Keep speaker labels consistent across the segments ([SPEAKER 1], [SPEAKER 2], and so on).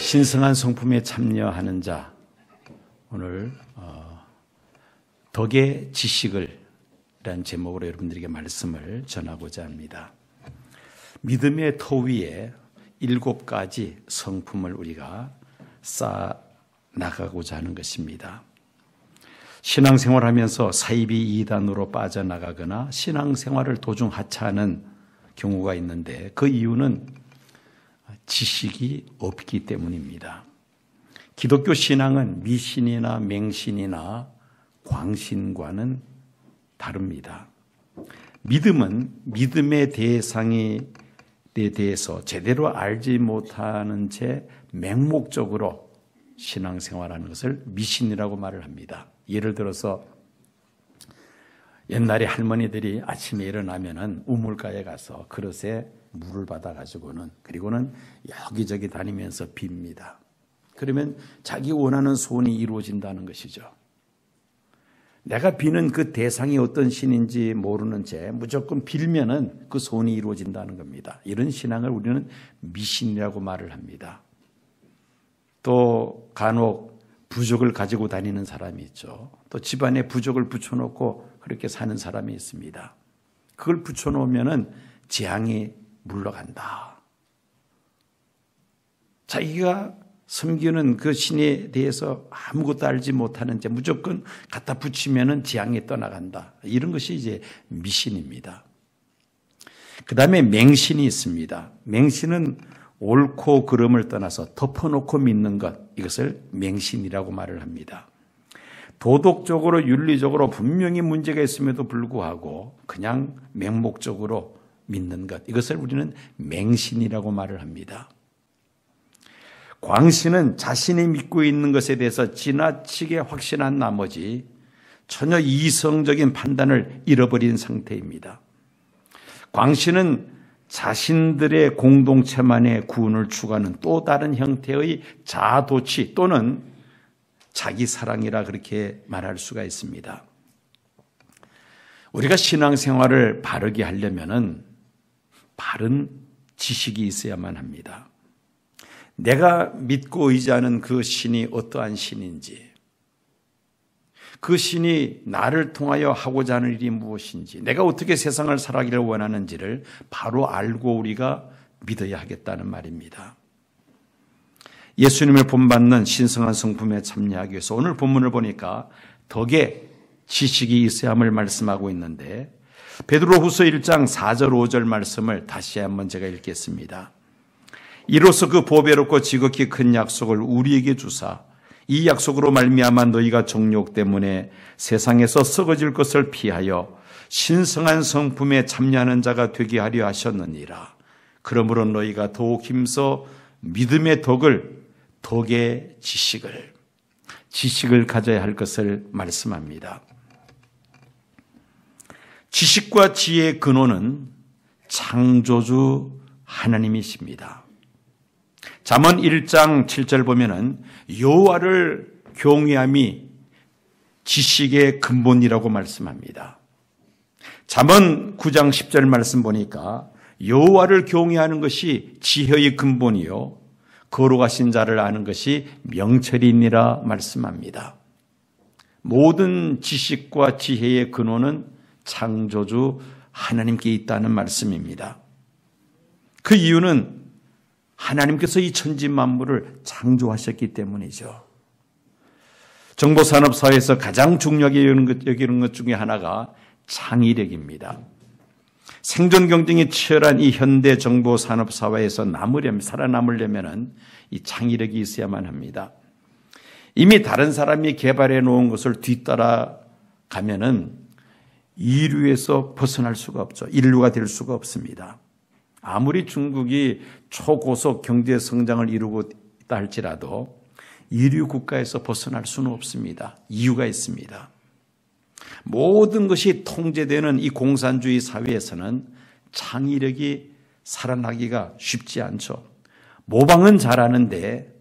[SPEAKER 1] 신성한 성품에 참여하는 자, 오늘 덕의 지식을 이라는 제목으로 여러분들에게 말씀을 전하고자 합니다. 믿음의 터 위에 7가지 성품을 우리가 쌓아 나가고자 하는 것입니다. 신앙생활하면서 사이비 이단으로 빠져나가거나 신앙생활을 도중 하차하는 경우가 있는데 그 이유는 지식이 없기 때문입니다. 기독교 신앙은 미신이나 맹신이나 광신과는 다릅니다. 믿음은 믿음의 대상에 대해서 제대로 알지 못하는 채 맹목적으로 신앙생활하는 것을 미신이라고 말을 합니다. 예를 들어서 옛날에 할머니들이 아침에 일어나면은 우물가에 가서 그릇에 물을 받아가지고는 그리고는 여기저기 다니면서 빕니다. 그러면 자기 원하는 소원이 이루어진다는 것이죠. 내가 비는 그 대상이 어떤 신인지 모르는 채 무조건 빌면은 그 소원이 이루어진다는 겁니다. 이런 신앙을 우리는 미신이라고 말을 합니다. 또 간혹 부적을 가지고 다니는 사람이 있죠. 또 집안에 부적을 붙여놓고 그렇게 사는 사람이 있습니다. 그걸 붙여놓으면은 재앙이 물러간다. 자기가 섬기는 그 신에 대해서 아무것도 알지 못하는 채 무조건 갖다 붙이면은 재앙이 떠나간다. 이런 것이 이제 미신입니다. 그 다음에 맹신이 있습니다. 맹신은 옳고 그름을 떠나서 덮어놓고 믿는 것, 이것을 맹신이라고 말을 합니다. 도덕적으로 윤리적으로 분명히 문제가 있음에도 불구하고 그냥 맹목적으로 믿는 것, 이것을 우리는 맹신이라고 말을 합니다. 광신은 자신이 믿고 있는 것에 대해서 지나치게 확신한 나머지 전혀 이성적인 판단을 잃어버린 상태입니다. 광신은 자신들의 공동체만의 구원을 추구하는 또 다른 형태의 자아도취 또는 자기 사랑이라 그렇게 말할 수가 있습니다. 우리가 신앙생활을 바르게 하려면은 바른 지식이 있어야만 합니다. 내가 믿고 의지하는 그 신이 어떠한 신인지, 그 신이 나를 통하여 하고자 하는 일이 무엇인지, 내가 어떻게 세상을 살아가기를 원하는지를 바로 알고 우리가 믿어야 하겠다는 말입니다. 예수님을 본받는 신성한 성품에 참여하기 위해서 오늘 본문을 보니까 덕의 지식이 있어야 함을 말씀하고 있는데 베드로후서 1장 4절 5절 말씀을 다시 한번 제가 읽겠습니다. 이로써 그 보배롭고 지극히 큰 약속을 우리에게 주사 이 약속으로 말미암아 너희가 정욕 때문에 세상에서 썩어질 것을 피하여 신성한 성품에 참여하는 자가 되게 하려 하셨느니라. 그러므로 너희가 더욱 힘써 믿음의 덕의 지식을 가져야 할 것을 말씀합니다. 지식과 지혜의 근원은 창조주 하나님이십니다. 잠언 1장 7절 보면은 여호와를 경외함이 지식의 근본이라고 말씀합니다. 잠언 9장 10절 말씀 보니까 여호와를 경외하는 것이 지혜의 근본이요 거룩하신 자를 아는 것이 명철이니라 말씀합니다. 모든 지식과 지혜의 근원은 창조주 하나님께 있다는 말씀입니다. 그 이유는 하나님께서 이 천지 만물을 창조하셨기 때문이죠. 정보산업사회에서 가장 중요하게 여기는 것 중에 하나가 창의력입니다. 생존 경쟁이 치열한 이 현대 정보산업사회에서 살아남으려면 이 창의력이 있어야만 합니다. 이미 다른 사람이 개발해 놓은 것을 뒤따라 가면은 인류에서 벗어날 수가 없죠. 인류가 될 수가 없습니다. 아무리 중국이 초고속 경제 성장을 이루고 있다 할지라도 인류 국가에서 벗어날 수는 없습니다. 이유가 있습니다. 모든 것이 통제되는 이 공산주의 사회에서는 창의력이 살아나기가 쉽지 않죠. 모방은 잘하는데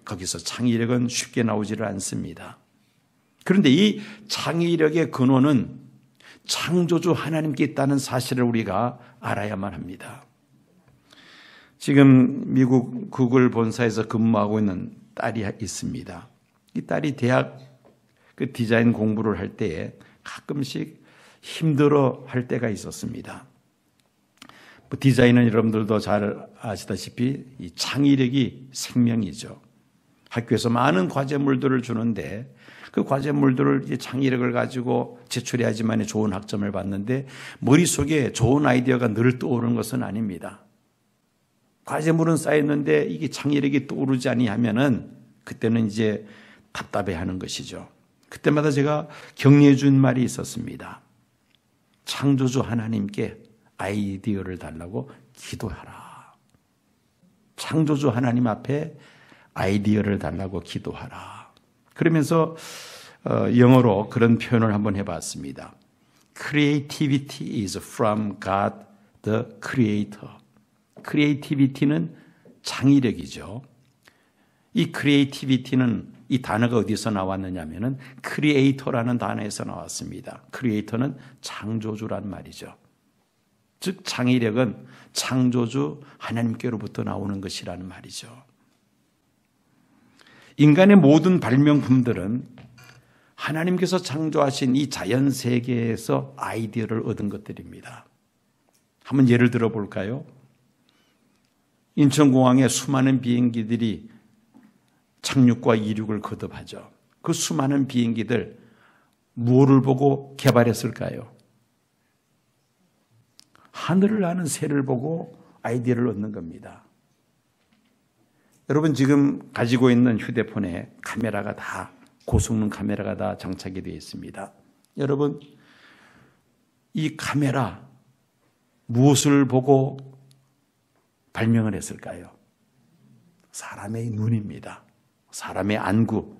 [SPEAKER 1] 거기서 창의력은 쉽게 나오지를 않습니다. 그런데 이 창의력의 근원은 창조주 하나님께 있다는 사실을 우리가 알아야만 합니다. 지금 미국 구글 본사에서 근무하고 있는 딸이 있습니다. 이 딸이 대학 그 디자인 공부를 할 때에 가끔씩 힘들어 할 때가 있었습니다. 디자인은 여러분들도 잘 아시다시피 이 창의력이 생명이죠. 학교에서 많은 과제물들을 주는데 그 과제물들을 창의력을 가지고 제출해야지만 좋은 학점을 받는데 머릿속에 좋은 아이디어가 늘 떠오르는 것은 아닙니다. 과제물은 쌓였는데 이게 창의력이 떠오르지 아니하면은 그때는 이제 답답해하는 것이죠. 그때마다 제가 격려해 준 말이 있었습니다. 창조주 하나님께 아이디어를 달라고 기도하라. 창조주 하나님 앞에 아이디어를 달라고 기도하라. 그러면서 영어로 그런 표현을 한번 해봤습니다. Creativity is from God the Creator. Creativity는 창의력이죠. 이 Creativity는 이 단어가 어디서 나왔느냐면은 Creator라는 단어에서 나왔습니다. Creator는 창조주란 말이죠. 즉 창의력은 창조주 하나님께로부터 나오는 것이라는 말이죠. 인간의 모든 발명품들은 하나님께서 창조하신 이 자연 세계에서 아이디어를 얻은 것들입니다. 한번 예를 들어 볼까요? 인천공항에 수많은 비행기들이 착륙과 이륙을 거듭하죠. 그 수많은 비행기들 무엇을 보고 개발했을까요? 하늘을 나는 새를 보고 아이디어를 얻는 겁니다. 여러분 지금 가지고 있는 휴대폰에 카메라가 다 고성능 카메라가 다 장착이 되어 있습니다. 여러분 이 카메라 무엇을 보고 발명을 했을까요? 사람의 눈입니다. 사람의 안구.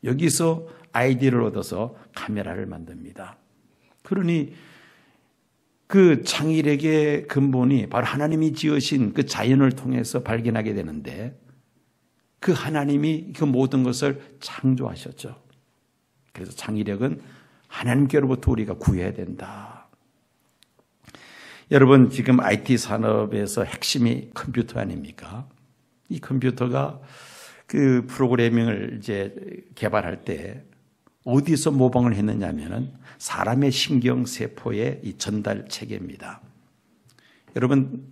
[SPEAKER 1] 여기서 아이디어를 얻어서 카메라를 만듭니다. 그러니 그 창의력의 근본이 바로 하나님이 지으신 그 자연을 통해서 발견하게 되는데 그 하나님이 그 모든 것을 창조하셨죠. 그래서 창의력은 하나님께로부터 우리가 구해야 된다. 여러분 지금 IT 산업에서 핵심이 컴퓨터 아닙니까? 이 컴퓨터가 그 프로그래밍을 이제 개발할 때 어디서 모방을 했느냐면은 사람의 신경세포의 이 전달 체계입니다. 여러분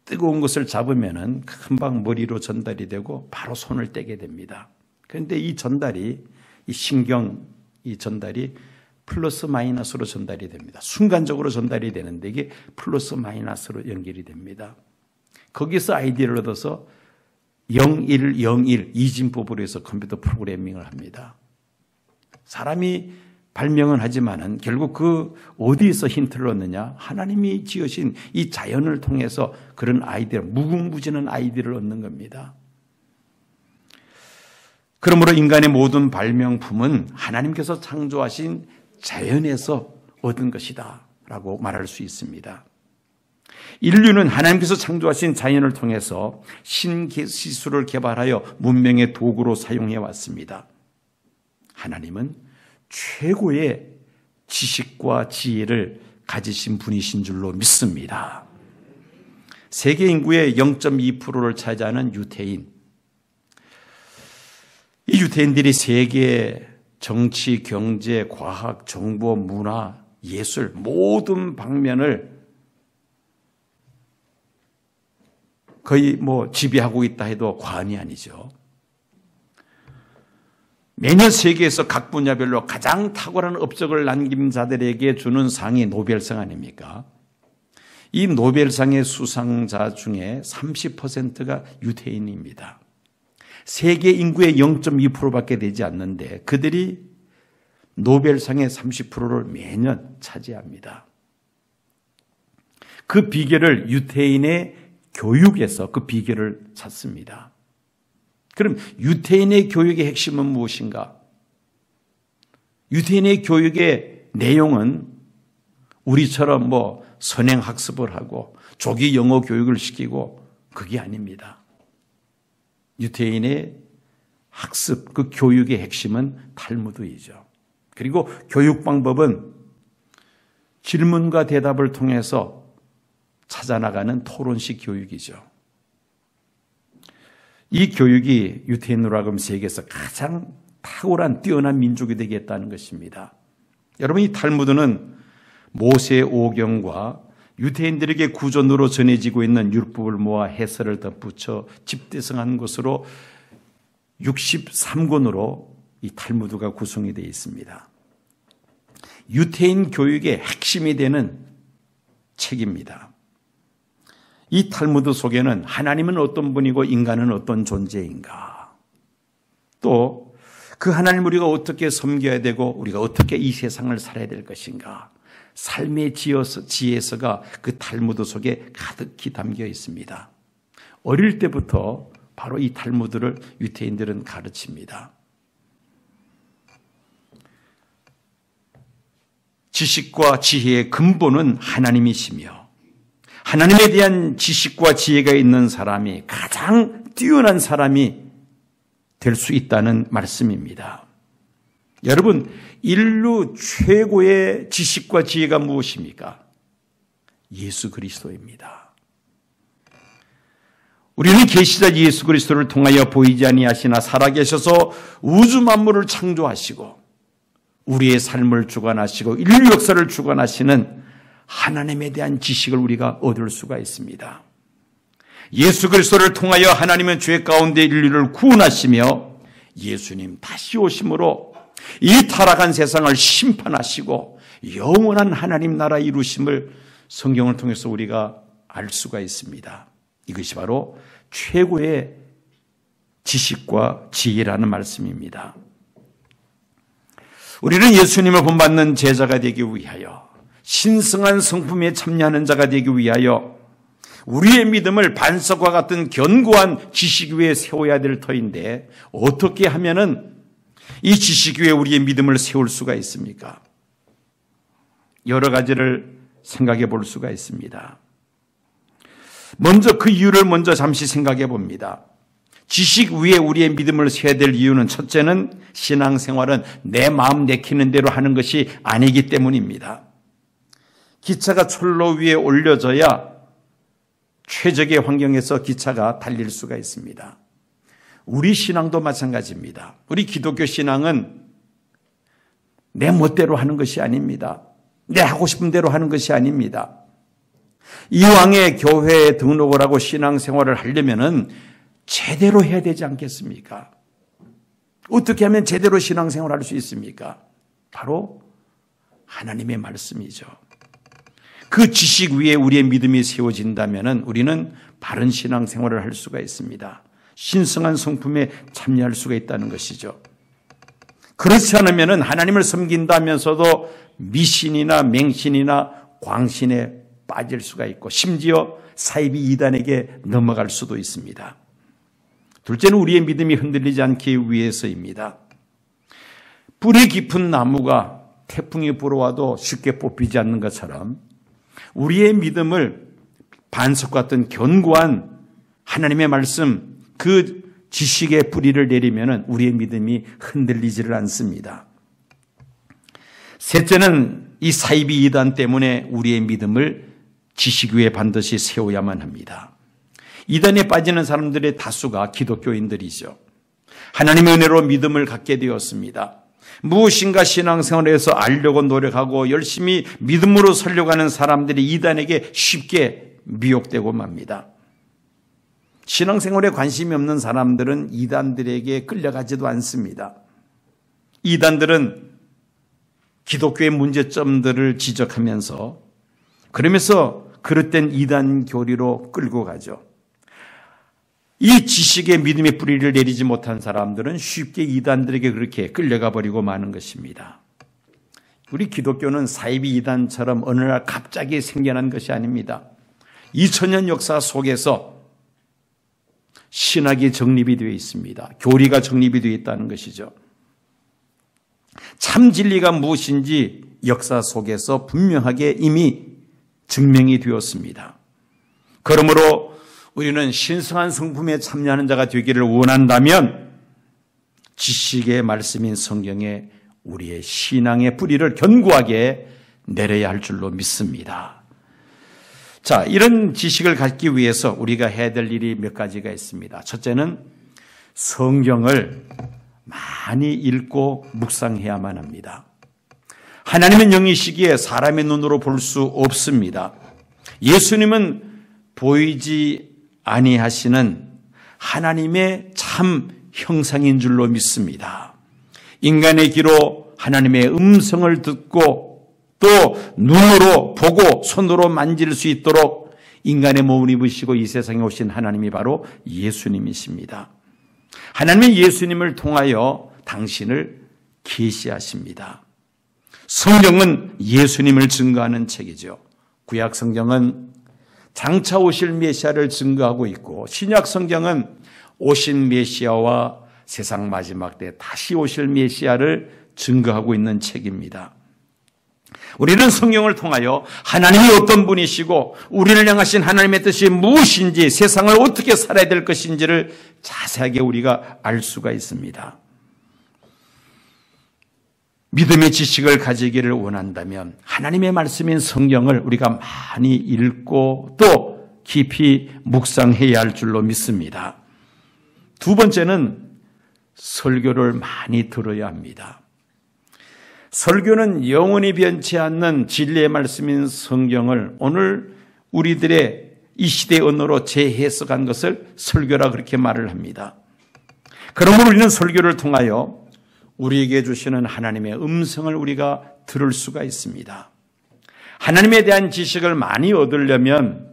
[SPEAKER 1] 뜨거운 것을 잡으면은 금방 머리로 전달이 되고 바로 손을 떼게 됩니다. 그런데 이 전달이 이 전달이 플러스 마이너스로 전달이 됩니다. 순간적으로 전달이 되는데 이게 플러스 마이너스로 연결이 됩니다. 거기서 아이디어를 얻어서 0101 이진법으로 해서 컴퓨터 프로그래밍을 합니다. 사람이 발명은 하지만은 결국 그 어디에서 힌트를 얻느냐? 하나님이 지으신 이 자연을 통해서 그런 아이디어, 무궁무진한 아이디어를 얻는 겁니다. 그러므로 인간의 모든 발명품은 하나님께서 창조하신 자연에서 얻은 것이다 라고 말할 수 있습니다. 인류는 하나님께서 창조하신 자연을 통해서 신기술을 개발하여 문명의 도구로 사용해 왔습니다. 하나님은 최고의 지식과 지혜를 가지신 분이신 줄로 믿습니다. 세계 인구의 0.2%를 차지하는 유태인. 이 유태인들이 세계 정치, 경제, 과학, 정보, 문화, 예술 모든 방면을 거의 지배하고 있다 해도 과언이 아니죠. 매년 세계에서 각 분야별로 가장 탁월한 업적을 남긴 자들에게 주는 상이 노벨상 아닙니까? 이 노벨상의 수상자 중에 30%가 유태인입니다. 세계 인구의 0.2%밖에 되지 않는데 그들이 노벨상의 30%를 매년 차지합니다. 그 비결을 유태인의 교육에서 그 비결을 찾습니다. 그럼 유태인의 교육의 핵심은 무엇인가? 유태인의 교육의 내용은 우리처럼 선행학습을 하고 조기 영어 교육을 시키고 그게 아닙니다. 유태인의 학습, 그 교육의 핵심은 탈무드이죠. 그리고 교육 방법은 질문과 대답을 통해서 찾아나가는 토론식 교육이죠. 이 교육이 유태인으로 하여금 세계에서 가장 탁월한 뛰어난 민족이 되겠다는 것입니다. 여러분, 이 탈무드는 모세의 오경과 유태인들에게 구전으로 전해지고 있는 율법을 모아 해설을 덧붙여 집대성한 것으로 63권으로 이 탈무드가 구성이 되어 있습니다. 유태인 교육의 핵심이 되는 책입니다. 이 탈무드 속에는 하나님은 어떤 분이고 인간은 어떤 존재인가, 또 그 하나님을 우리가 어떻게 섬겨야 되고 우리가 어떻게 이 세상을 살아야 될 것인가, 삶의 지혜서가 그 탈무드 속에 가득히 담겨 있습니다. 어릴 때부터 바로 이 탈무드를 유태인들은 가르칩니다. 지식과 지혜의 근본은 하나님이시며 하나님에 대한 지식과 지혜가 있는 사람이 가장 뛰어난 사람이 될 수 있다는 말씀입니다. 여러분, 인류 최고의 지식과 지혜가 무엇입니까? 예수 그리스도입니다. 우리는 계시자 예수 그리스도를 통하여 보이지 아니하시나 살아계셔서 우주 만물을 창조하시고 우리의 삶을 주관하시고 인류 역사를 주관하시는 하나님에 대한 지식을 우리가 얻을 수가 있습니다. 예수 그리스도를 통하여 하나님은 죄 가운데 인류를 구원하시며 예수님 다시 오심으로 이 타락한 세상을 심판하시고 영원한 하나님 나라 이루심을 성경을 통해서 우리가 알 수가 있습니다. 이것이 바로 최고의 지식과 지혜라는 말씀입니다. 우리는 예수님을 본받는 제자가 되기 위하여, 신성한 성품에 참여하는 자가 되기 위하여 우리의 믿음을 반석과 같은 견고한 지식 위에 세워야 될 터인데, 어떻게 하면은 이 지식 위에 우리의 믿음을 세울 수가 있습니까? 여러 가지를 생각해 볼 수가 있습니다. 먼저 그 이유를 잠시 생각해 봅니다. 지식 위에 우리의 믿음을 세워야 될 이유는, 첫째는 신앙생활은 내 마음 내키는 대로 하는 것이 아니기 때문입니다. 기차가 철로 위에 올려져야 최적의 환경에서 기차가 달릴 수가 있습니다. 우리 신앙도 마찬가지입니다. 우리 기독교 신앙은 내 멋대로 하는 것이 아닙니다. 내 하고 싶은 대로 하는 것이 아닙니다. 이왕에 교회에 등록을 하고 신앙생활을 하려면은 제대로 해야 되지 않겠습니까? 어떻게 하면 제대로 신앙생활을 할 수 있습니까? 바로 하나님의 말씀이죠. 그 지식 위에 우리의 믿음이 세워진다면 우리는 바른 신앙생활을 할 수가 있습니다. 신성한 성품에 참여할 수가 있다는 것이죠. 그렇지 않으면 하나님을 섬긴다면서도 미신이나 맹신이나 광신에 빠질 수가 있고, 심지어 사이비 이단에게 넘어갈 수도 있습니다. 둘째는 우리의 믿음이 흔들리지 않기 위해서입니다. 뿌리 깊은 나무가 태풍이 불어와도 쉽게 뽑히지 않는 것처럼 우리의 믿음을 반석 같은 견고한 하나님의 말씀, 그 지식의 뿌리를 내리면 우리의 믿음이 흔들리지를 않습니다. 셋째는 이 사이비 이단 때문에 우리의 믿음을 지식 위에 반드시 세워야만 합니다. 이단에 빠지는 사람들의 다수가 기독교인들이죠. 하나님의 은혜로 믿음을 갖게 되었습니다. 무엇인가 신앙생활에서 알려고 노력하고 열심히 믿음으로 살려고 하는 사람들이 이단에게 쉽게 미혹되고 맙니다. 신앙생활에 관심이 없는 사람들은 이단들에게 끌려가지도 않습니다. 이단들은 기독교의 문제점들을 지적하면서, 그러면서 그릇된 이단 교리로 끌고 가죠. 이 지식의 믿음의 뿌리를 내리지 못한 사람들은 쉽게 이단들에게 그렇게 끌려가 버리고 마는 것입니다. 우리 기독교는 사이비 이단처럼 어느 날 갑자기 생겨난 것이 아닙니다. 2000년 역사 속에서 신학이 정립이 되어 있습니다. 교리가 정립이 되어 있다는 것이죠. 참 진리가 무엇인지 역사 속에서 분명하게 이미 증명이 되었습니다. 그러므로 우리는 신성한 성품에 참여하는 자가 되기를 원한다면 지식의 말씀인 성경에 우리의 신앙의 뿌리를 견고하게 내려야 할 줄로 믿습니다. 자, 이런 지식을 갖기 위해서 우리가 해야 될 일이 몇 가지가 있습니다. 첫째는 성경을 많이 읽고 묵상해야만 합니다. 하나님은 영이시기에 사람의 눈으로 볼 수 없습니다. 예수님은 보이지 아니하시는 하나님의 참 형상인 줄로 믿습니다. 인간의 귀로 하나님의 음성을 듣고 또 눈으로 보고 손으로 만질 수 있도록 인간의 몸을 입으시고 이 세상에 오신 하나님이 바로 예수님이십니다. 하나님은 예수님을 통하여 당신을 계시하십니다. 성경은 예수님을 증거하는 책이죠. 구약 성경은 장차 오실 메시아를 증거하고 있고 신약 성경은 오신 메시아와 세상 마지막 때 다시 오실 메시아를 증거하고 있는 책입니다. 우리는 성경을 통하여 하나님이 어떤 분이시고 우리를 향하신 하나님의 뜻이 무엇인지 세상을 어떻게 살아야 될 것인지를 자세하게 우리가 알 수가 있습니다. 믿음의 지식을 가지기를 원한다면 하나님의 말씀인 성경을 우리가 많이 읽고 또 깊이 묵상해야 할 줄로 믿습니다. 두 번째는 설교를 많이 들어야 합니다. 설교는 영원히 변치 않는 진리의 말씀인 성경을 오늘 우리들의 이 시대의 언어로 재해석한 것을 설교라 그렇게 말을 합니다. 그러므로 우리는 설교를 통하여 우리에게 주시는 하나님의 음성을 우리가 들을 수가 있습니다. 하나님에 대한 지식을 많이 얻으려면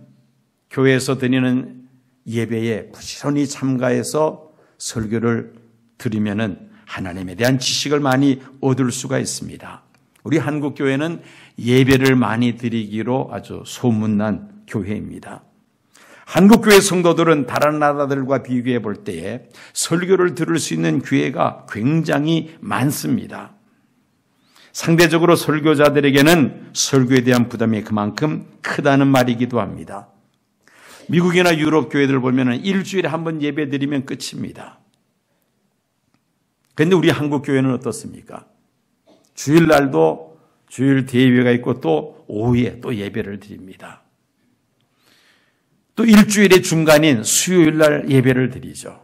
[SPEAKER 1] 교회에서 드리는 예배에 부지런히 참가해서 설교를 들으면은 하나님에 대한 지식을 많이 얻을 수가 있습니다. 우리 한국교회는 예배를 많이 드리기로 아주 소문난 교회입니다. 한국교회 성도들은 다른 나라들과 비교해 볼 때에 설교를 들을 수 있는 기회가 굉장히 많습니다. 상대적으로 설교자들에게는 설교에 대한 부담이 그만큼 크다는 말이기도 합니다. 미국이나 유럽 교회들 보면 일주일에 한 번 예배 드리면 끝입니다. 그런데 우리 한국 교회는 어떻습니까? 주일날도 주일 대예배가 있고 또 오후에 또 예배를 드립니다. 또 일주일의 중간인 수요일날 예배를 드리죠.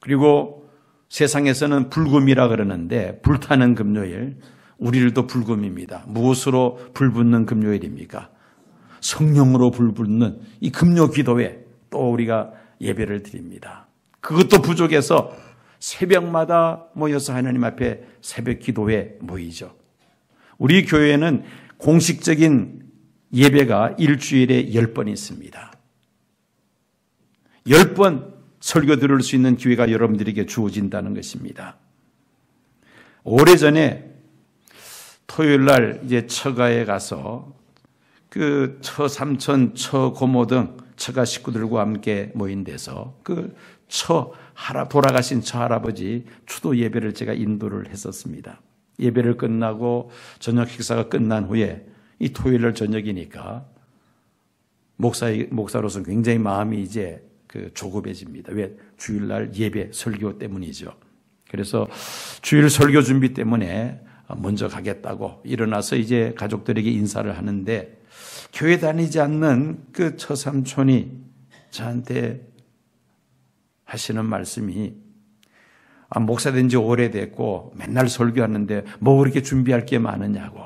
[SPEAKER 1] 그리고 세상에서는 불금이라 그러는데 불타는 금요일, 우리들도 불금입니다. 무엇으로 불붙는 금요일입니까? 성령으로 불붙는 이 금요 기도회 또 우리가 예배를 드립니다. 그것도 부족해서 새벽마다 모여서 하나님 앞에 새벽 기도회 모이죠. 우리 교회는 공식적인 예배가 일주일에 10번 있습니다. 10번 설교 들을 수 있는 기회가 여러분들에게 주어진다는 것입니다. 오래전에 토요일 날 이제 처가에 가서 그 처삼촌, 처고모 등 처가 식구들과 함께 모인 데서 그 돌아가신 처할아버지 추도 예배를 제가 인도를 했었습니다. 예배를 끝나고 저녁 식사가 끝난 후에 이 토요일 날 저녁이니까 목사로서 굉장히 마음이 이제 조급해집니다. 왜? 주일날 예배 설교 때문이죠. 그래서 주일 설교 준비 때문에 먼저 가겠다고 일어나서 이제 가족들에게 인사를 하는데 교회 다니지 않는 그 처삼촌이 저한테 하시는 말씀이 목사 된 지 오래됐고 맨날 설교하는데 뭐 그렇게 준비할 게 많으냐고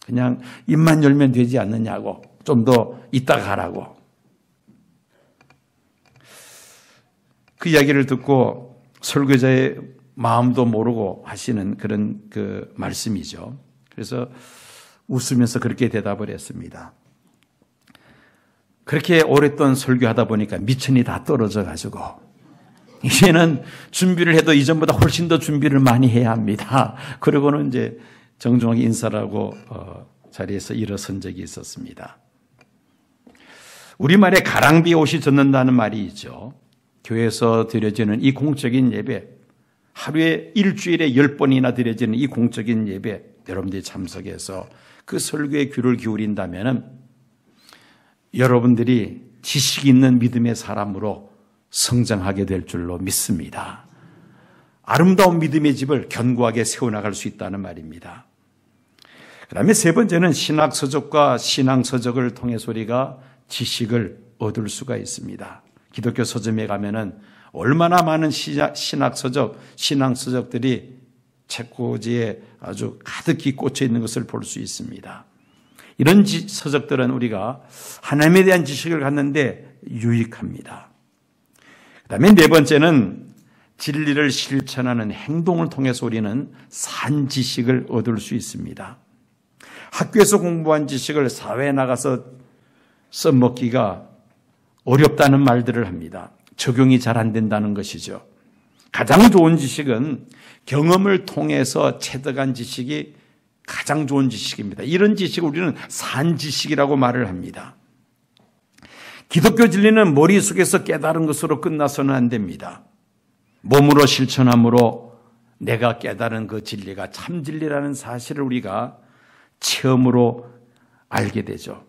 [SPEAKER 1] 그냥 입만 열면 되지 않느냐고 좀 더 이따 가라고 그 이야기를 듣고 설교자의 마음도 모르고 하시는 그런 그 말씀이죠. 그래서 웃으면서 그렇게 대답을 했습니다. 그렇게 오랫동안 설교하다 보니까 미천이 다 떨어져 가지고 이제는 준비를 해도 이전보다 훨씬 더 준비를 많이 해야 합니다. 그러고는 이제 정중하게 인사를 하고 자리에서 일어선 적이 있었습니다. 우리말에 가랑비에 옷이 젖는다는 말이 있죠. 교회에서 드려지는 이 공적인 예배, 하루에 일주일에 10번이나 드려지는 이 공적인 예배, 여러분들이 참석해서 그 설교에 귀를 기울인다면 여러분들이 지식 있는 믿음의 사람으로 성장하게 될 줄로 믿습니다. 아름다운 믿음의 집을 견고하게 세워나갈 수 있다는 말입니다. 그 다음에 세 번째는 신학서적과 신앙서적을 통해서 우리가 지식을 얻을 수가 있습니다. 기독교 서점에 가면은 얼마나 많은 신앙서적들이 책꽂이에 아주 가득히 꽂혀 있는 것을 볼 수 있습니다. 이런 서적들은 우리가 하나님에 대한 지식을 갖는데 유익합니다. 그 다음에 네 번째는 진리를 실천하는 행동을 통해서 우리는 산 지식을 얻을 수 있습니다. 학교에서 공부한 지식을 사회에 나가서 써먹기가 어렵다는 말들을 합니다. 적용이 잘 안 된다는 것이죠. 가장 좋은 지식은 경험을 통해서 체득한 지식이 가장 좋은 지식입니다. 이런 지식을 우리는 산 지식이라고 말을 합니다. 기독교 진리는 머릿속에서 깨달은 것으로 끝나서는 안 됩니다. 몸으로 실천함으로 내가 깨달은 그 진리가 참 진리라는 사실을 우리가 체험으로 알게 되죠.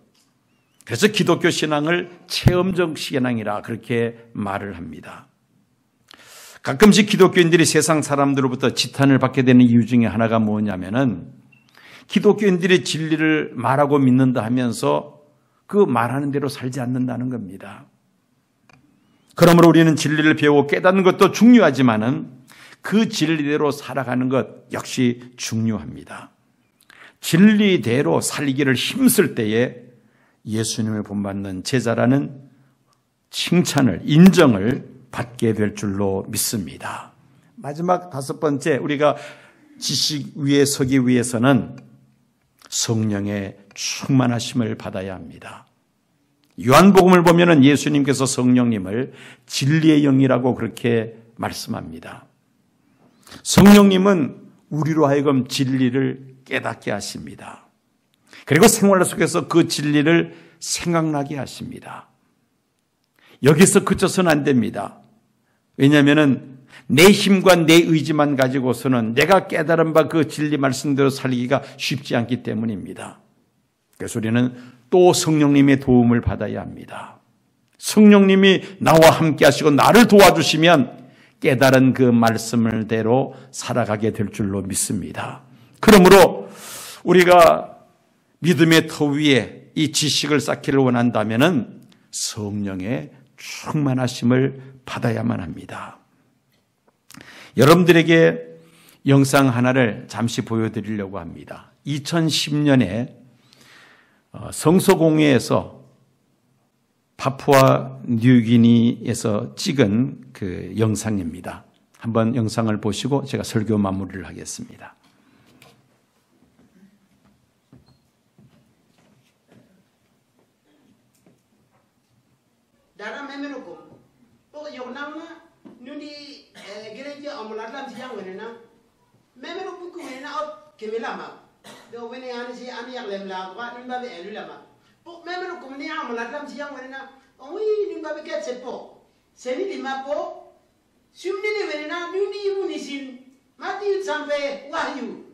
[SPEAKER 1] 그래서 기독교 신앙을 체험적 신앙이라 그렇게 말을 합니다. 가끔씩 기독교인들이 세상 사람들로부터 지탄을 받게 되는 이유 중에 하나가 뭐냐면은 기독교인들이 진리를 말하고 믿는다 하면서 그 말하는 대로 살지 않는다는 겁니다. 그러므로 우리는 진리를 배우고 깨닫는 것도 중요하지만은 그 진리대로 살아가는 것 역시 중요합니다. 진리대로 살기를 힘쓸 때에 예수님을 본받는 제자라는 칭찬을, 인정을 받게 될 줄로 믿습니다. 마지막 다섯 번째, 우리가 지식 위에 서기 위해서는 성령의 충만하심을 받아야 합니다. 요한복음을 보면은 예수님께서 성령님을 진리의 영이라고 그렇게 말씀합니다. 성령님은 우리로 하여금 진리를 깨닫게 하십니다. 그리고 생활 속에서 그 진리를 생각나게 하십니다. 여기서 그쳐서는 안 됩니다. 왜냐하면 내 힘과 내 의지만 가지고서는 내가 깨달은 바 그 진리 말씀대로 살기가 쉽지 않기 때문입니다. 그래서 우리는 또 성령님의 도움을 받아야 합니다. 성령님이 나와 함께 하시고 나를 도와주시면 깨달은 그 말씀을대로 살아가게 될 줄로 믿습니다. 그러므로 우리가 믿음의 터 위에 이 지식을 쌓기를 원한다면은 성령의 충만하심을 받아야만 합니다. 여러분들에게 영상 하나를 잠시 보여드리려고 합니다. 2010년에 성서공회에서 파푸아 뉴기니에서 찍은 그 영상입니다. 한번 영상을 보시고 제가 설교 마무리를 하겠습니다.
[SPEAKER 2] Dara memero ko o yognama nundi gereje amuladam si yang wenena memero buku wenena op kemelama do wene ani si ani yak lemla ko nimba be elulama po memero ko ni amuladam si yang wenena oi nimba be ket sepo seni di mapo sumni ni wenena nundi munisin mati sampe wahyu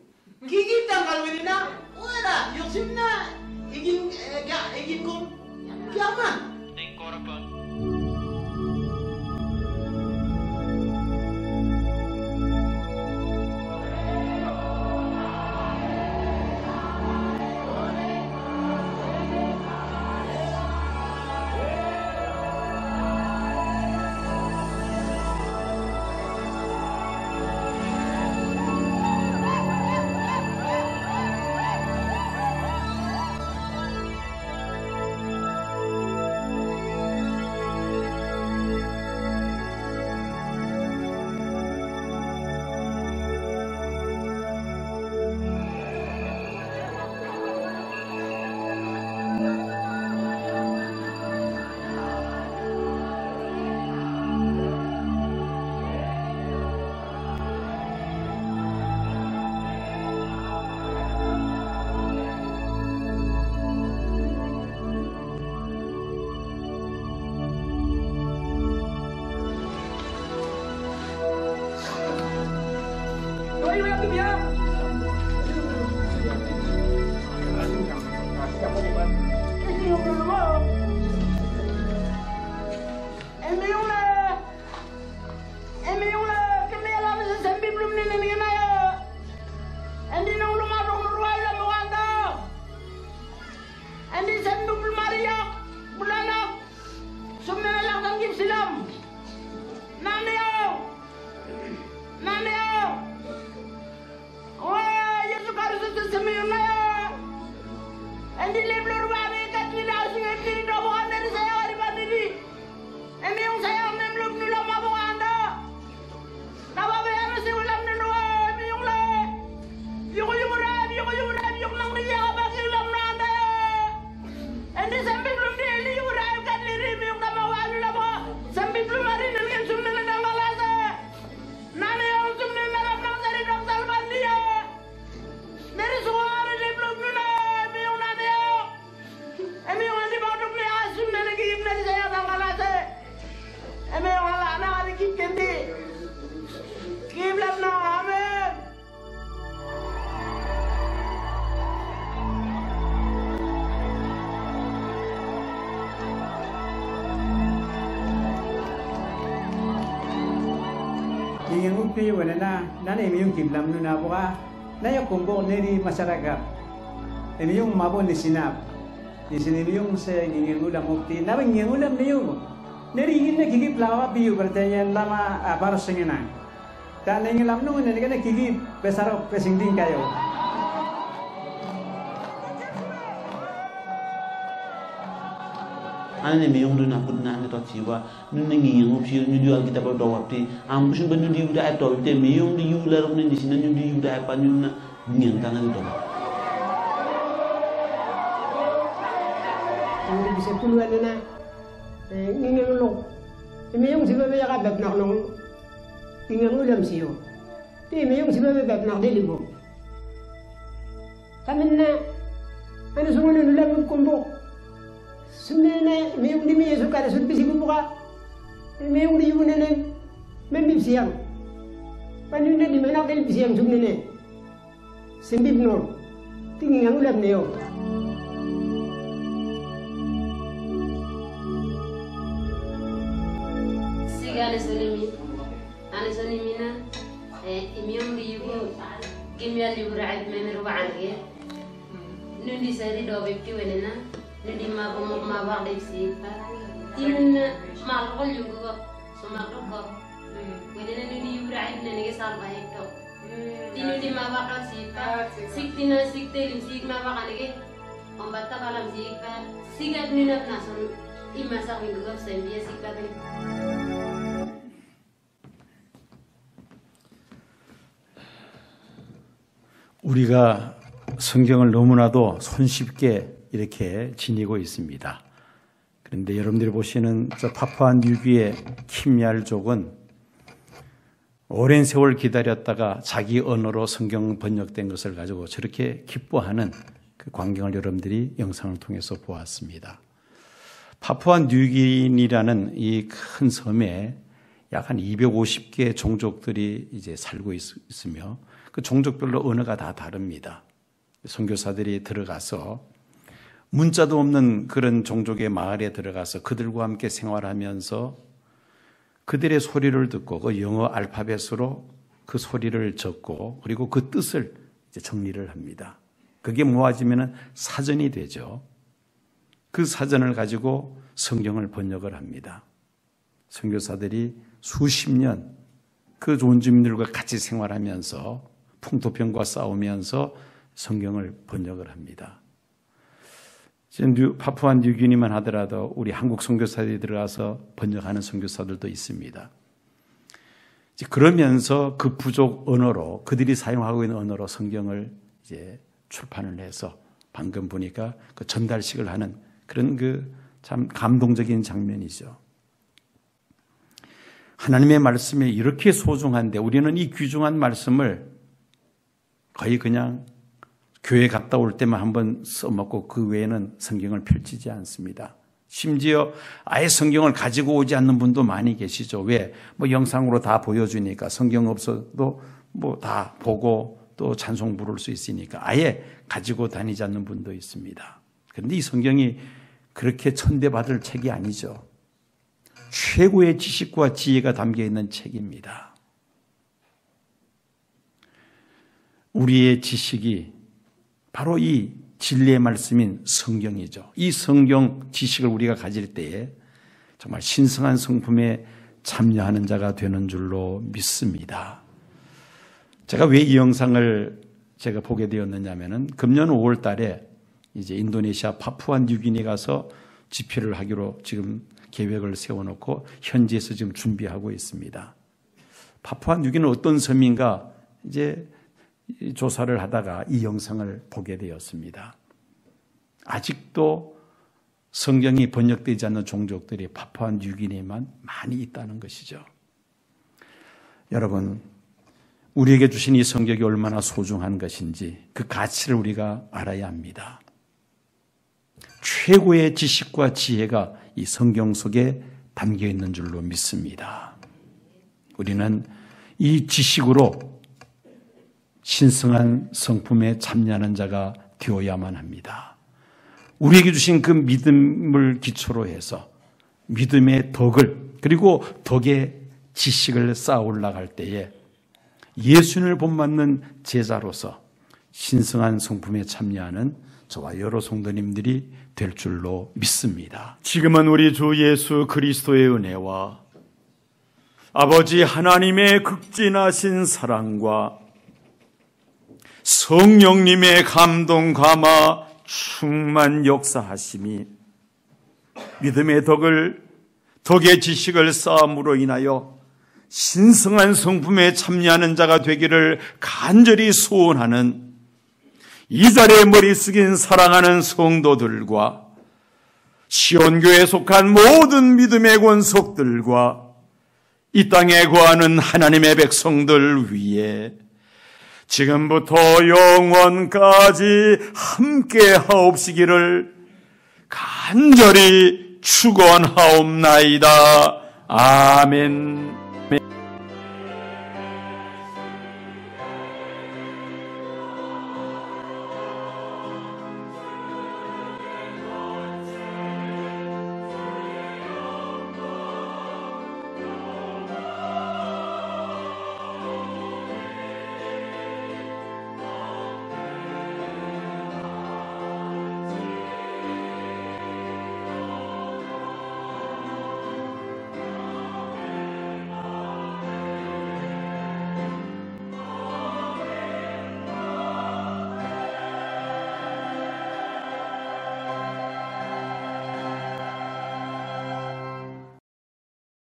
[SPEAKER 2] kiki tanggal wenena ora yosimna igin ko kiaman Nami
[SPEAKER 3] Ingin upi wanana nana imiyong kiblam nuna buka naya kumbo neri masyarakat imiyong mabo ni sinap isinimiyong sa ingin ulam upi nabi ingin ulam niyo neri ingin na kikip lawa biyo bertayan lama para sengenang dan ingin lam nung nani kana kikip besarok pesingding kayo
[SPEAKER 4] ane me yong na put na to tiwa nun ngi yong phi ñu dual kita ba do wapti am bu ba ñu di da to te me yong di yu la ro ni sin ñu di yu da pa ñu na ngien tan ngi do
[SPEAKER 2] Ang bisa puluhan na ngingin ulong. Imiyong si Bebe yakabab na nung ngingin ulam siyo. Di imiyong si Bebe bab na dilibo. Kami na ano sungunin ulam ng kumbok. Sumene imiyong di miya suka na sudbisi kumbuka. Imiyong di yun na membib siyang. Paano na di manak dilib siyang sumene. Simbib no. Tingin ang ulam niyo.
[SPEAKER 5] أنا سوني منا إميوم ليبو كيميا ليبو رعد ممر وعنك نودي سادي دوبي كيويننا نودي ما بوم ما بعد يصير تين ما الرجل يقول سما ربك ويننا نودي يبو رعد ننجس على هيكتو تين نودي ما بعد يصير سكتنا سكتين سيك ما بعد نجي أم بتكلم سيك سيكات نينا بناسون إما سامي يقول سامي سيكات
[SPEAKER 1] 우리가 성경을 너무나도 손쉽게 이렇게 지니고 있습니다. 그런데 여러분들이 보시는 저 파푸아 뉴기의 킴얄족은 오랜 세월 기다렸다가 자기 언어로 성경 번역된 것을 가지고 저렇게 기뻐하는 그 광경을 여러분들이 영상을 통해서 보았습니다. 파푸아 뉴기니라는 이 큰 섬에 약 한 250개 종족들이 이제 살고 있으며 그 종족별로 언어가 다 다릅니다. 선교사들이 들어가서 문자도 없는 그런 종족의 마을에 들어가서 그들과 함께 생활하면서 그들의 소리를 듣고 그 영어 알파벳으로 그 소리를 적고 그리고 그 뜻을 이제 정리를 합니다. 그게 모아지면 사전이 되죠. 그 사전을 가지고 성경을 번역을 합니다. 선교사들이 수십 년 그 원주민들과 같이 생활하면서 풍토병과 싸우면서 성경을 번역을 합니다. 지금 파푸아 뉴기니만 하더라도 우리 한국 선교사들이 들어가서 번역하는 선교사들도 있습니다. 그러면서 그 부족 언어로 그들이 사용하고 있는 언어로 성경을 이제 출판을 해서 방금 보니까 그 전달식을 하는 그런 그 참 감동적인 장면이죠. 하나님의 말씀이 이렇게 소중한데 우리는 이 귀중한 말씀을 거의 그냥 교회 갔다 올 때만 한번 써먹고 그 외에는 성경을 펼치지 않습니다. 심지어 아예 성경을 가지고 오지 않는 분도 많이 계시죠. 왜? 뭐 영상으로 다 보여주니까 성경 없어도 뭐 다 보고 또 찬송 부를 수 있으니까 아예 가지고 다니지 않는 분도 있습니다. 그런데 이 성경이 그렇게 천대받을 책이 아니죠. 최고의 지식과 지혜가 담겨 있는 책입니다. 우리의 지식이 바로 이 진리의 말씀인 성경이죠. 이 성경 지식을 우리가 가질 때에 정말 신성한 성품에 참여하는 자가 되는 줄로 믿습니다. 제가 왜 이 영상을 제가 보게 되었느냐면은 금년 5월 달에 이제 인도네시아 파푸아 뉴기니 가서 집회를 하기로 지금 계획을 세워놓고 현지에서 지금 준비하고 있습니다. 파푸아 뉴기니는 어떤 섬인가 이제 조사를 하다가 이 영상을 보게 되었습니다. 아직도 성경이 번역되지 않는 종족들이 파푸아 뉴기니에만 많이 있다는 것이죠. 여러분, 우리에게 주신 이 성경이 얼마나 소중한 것인지 그 가치를 우리가 알아야 합니다. 최고의 지식과 지혜가 이 성경 속에 담겨 있는 줄로 믿습니다. 우리는 이 지식으로 신성한 성품에 참여하는 자가 되어야만 합니다. 우리에게 주신 그 믿음을 기초로 해서 믿음의 덕을 그리고 덕의 지식을 쌓아 올라갈 때에 예수님을 본받는 제자로서 신성한 성품에 참여하는 저와 여러 성도님들이 될 줄로 믿습니다.
[SPEAKER 6] 지금은 우리 주 예수 그리스도의 은혜와 아버지 하나님의 극진하신 사랑과 성령님의 감동 감화 충만 역사하심이 믿음의 덕의 지식을 쌓음으로 인하여 신성한 성품에 참여하는 자가 되기를 간절히 소원하는 이 자리에 머리 숙인 사랑하는 성도들과 시온교회에 속한 모든 믿음의 권속들과 이 땅에 거하는 하나님의 백성들 위에 지금부터 영원까지 함께 하옵시기를 간절히 축원하옵나이다. 아멘.